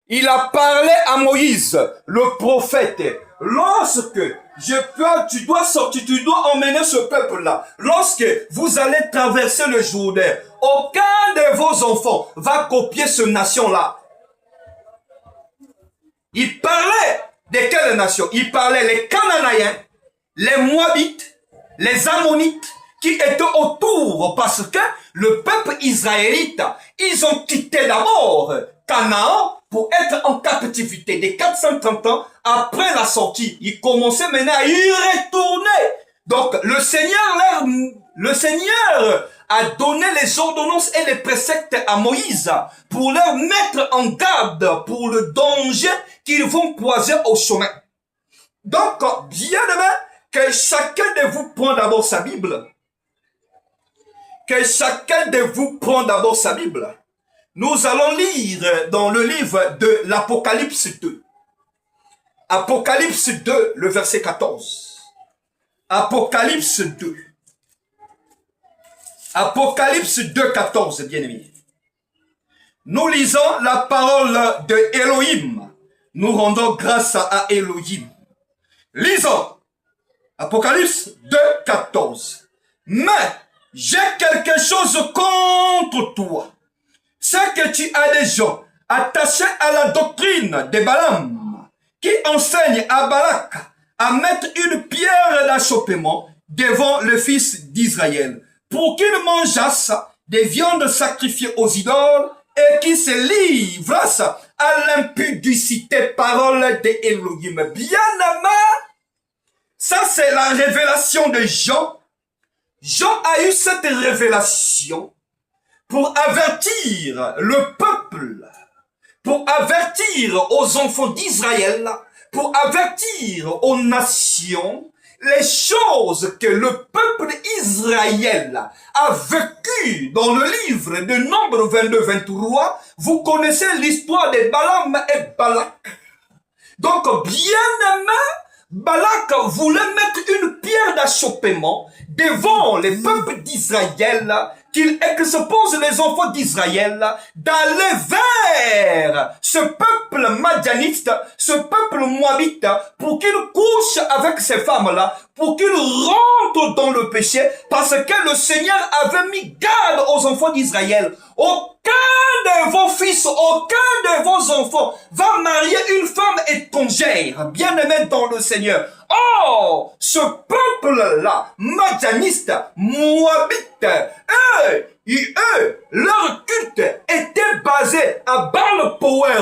Il a parlé à Moïse, le prophète. Lorsque tu dois sortir, tu dois emmener ce peuple-là. Lorsque vous allez traverser le Jourdain, aucun de vos enfants va copier cette nation-là. Il parlait de quelle nation? Il parlait les Cananéens, les Moabites, les Ammonites, qui étaient autour, parce que le peuple israélite, ils ont quitté d'abord Canaan pour être en captivité des 430 ans après la sortie. Ils commençaient maintenant à y retourner. Donc le Seigneur a donné les ordonnances et les préceptes à Moïse pour leur mettre en garde pour le danger qu'ils vont croiser au chemin. Donc, bien aimé, que chacun de vous prend d'abord sa Bible. Que chacun de vous prend d'abord sa Bible. Nous allons lire dans le livre de l'Apocalypse 2. Apocalypse 2, le verset 14. Apocalypse 2. Apocalypse 2, 14, bien-aimés. Nous lisons la parole de Elohim. Nous rendons grâce à Elohim. Lisons. Apocalypse 2, 14. Mais j'ai quelque chose contre toi. C'est que tu as des gens attachés à la doctrine de Balaam qui enseignent à Balak à mettre une pierre d'achoppement devant le fils d'Israël pour qu'il mangeasse des viandes sacrifiées aux idoles et qu'il se livrasse à l'impudicité, parole de Elohim. Bien-aimé, ça c'est la révélation de Jean. Jean a eu cette révélation pour avertir le peuple, pour avertir aux enfants d'Israël, pour avertir aux nations les choses que le peuple Israël a vécues dans le livre de Nombre 22-23. Vous connaissez l'histoire de Balaam et Balak. Donc, bien aimé, Balak voulait mettre une pierre d'achoppement devant les peuples d'Israël, qu'il expose les enfants d'Israël d'aller vers ce peuple madianiste, ce peuple moabite, pour qu'il couche avec ces femmes-là, pour qu'il rentre dans le péché, parce que le Seigneur avait mis garde aux enfants d'Israël. Aucun de vos fils, aucun de vos enfants va marier une femme étrangère, bien-aimée dans le Seigneur. Oh, ce peuple-là, madianiste, moabite, eux, leur culte était basé à Baal Power.